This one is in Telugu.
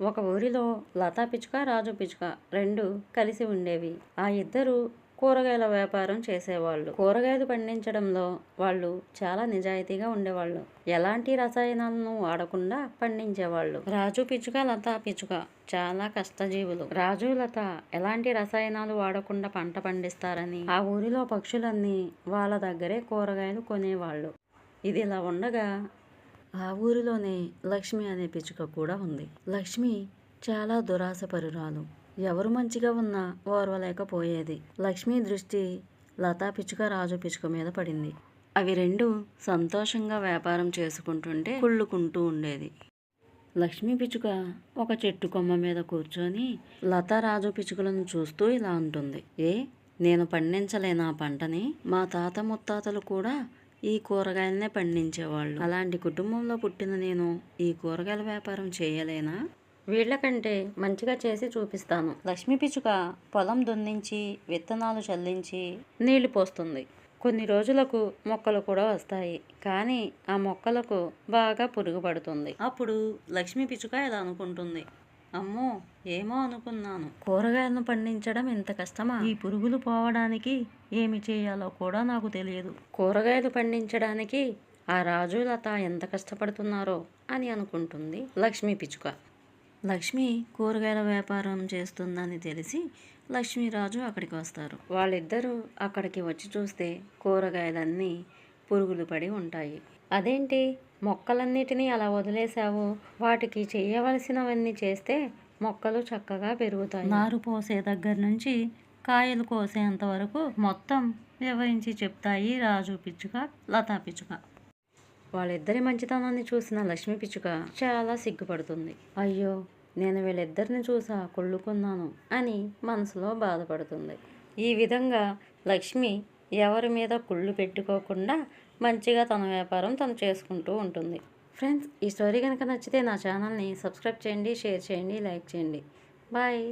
ఒక ఊరిలో లతా పిచ్చుక, రాజు పిచ్చుక రెండు కలిసి ఉండేవి. ఆ ఇద్దరు కూరగాయల వ్యాపారం చేసేవాళ్ళు. కూరగాయలు పండించడంలో వాళ్ళు చాలా నిజాయితీగా ఉండేవాళ్ళు. ఎలాంటి రసాయనాలను వాడకుండా పండించేవాళ్ళు. రాజు పిచ్చుక, లతా పిచ్చుక చాలా కష్టజీవులు. రాజు, లత ఎలాంటి రసాయనాలు వాడకుండా పంట పండిస్తారని ఆ ఊరిలో పక్షులన్నీ వాళ్ళ దగ్గరే కూరగాయలు కొనేవాళ్ళు. ఇది ఇలా ఉండగా ఆ ఊరిలోనే లక్ష్మి అనే పిచ్చుక కూడా ఉంది. లక్ష్మి చాలా దురాశపరురాలు. ఎవరు మంచిగా ఉన్నా ఓర్వలేకపోయేది. లక్ష్మి దృష్టి లతా పిచ్చుక, రాజు పిచ్చుక మీద పడింది. అవి రెండు సంతోషంగా వ్యాపారం చేసుకుంటుంటే కుళ్ళుకుంటూ ఉండేది. లక్ష్మి పిచ్చుక ఒక చెట్టు కొమ్మ మీద కూర్చొని లతా, రాజు పిచ్చుకలను చూస్తూ ఇలా అంటుంది. నేను పండించలేనా పంటని? మా తాత ముత్తాతలు కూడా ఈ కూరగాయలనే పండించేవాళ్ళు. అలాంటి కుటుంబంలో పుట్టిన నేను ఈ కూరగాయల వ్యాపారం చేయలేనా? వీళ్లకంటే మంచిగా చేసి చూపిస్తాను. లక్ష్మీ పిచ్చుక పొలం దున్నించి, విత్తనాలు చల్లించి, నీళ్లు పోస్తుంది. కొన్ని రోజులకు మొక్కలు కూడా వస్తాయి. కానీ ఆ మొక్కలకు బాగా పురుగు పడుతుంది. అప్పుడు లక్ష్మీ పిచ్చుక ఇలా అనుకుంటుంది. అమ్మో, ఏమో అనుకున్నాను. కూరగాయలను పండించడం ఇంత కష్టమా? ఈ పురుగులు పోవడానికి ఏమి చేయాలో కూడా నాకు తెలియదు. కూరగాయలు పండించడానికి ఆ రాజు, లత ఎంత కష్టపడుతున్నారో అని అనుకుంటుంది లక్ష్మీ పిచ్చుక. లక్ష్మి కూరగాయల వ్యాపారం చేస్తుందని తెలిసి లక్ష్మీరాజు అక్కడికి వస్తారు. వాళ్ళిద్దరూ అక్కడికి వచ్చి చూస్తే కూరగాయలన్నీ పురుగులు పడి ఉంటాయి. అదేంటి, మొక్కలన్నిటినీ అలా వదిలేశావు? వాటికి చేయవలసినవన్నీ చేస్తే మొక్కలు చక్కగా పెరుగుతాయి. నారు పోసే దగ్గర నుంచి కాయలు కోసేంత వరకు మొత్తం వివరించి చెప్తాయి రాజు పిచ్చుక, లతా పిచ్చుక. వాళ్ళిద్దరి మంచితనాన్ని చూసిన లక్ష్మీ పిచ్చుక చాలా సిగ్గుపడుతుంది. అయ్యో, నేను వీళ్ళిద్దరిని చూసా కుళ్ళుకున్నాను అని మనసులో బాధపడుతుంది. ఈ విధంగా లక్ష్మి ఎవరి మీద కుళ్ళు పెట్టుకోకుండా మంచిగా తన వ్యాపారం తను చేసుకుంటూ ఉంటుంది. ఫ్రెండ్స్, ఈ స్టోరీ కనుక నచ్చితే నా ఛానల్ని సబ్స్క్రైబ్ చేయండి, షేర్ చేయండి, లైక్ చేయండి. బాయ్.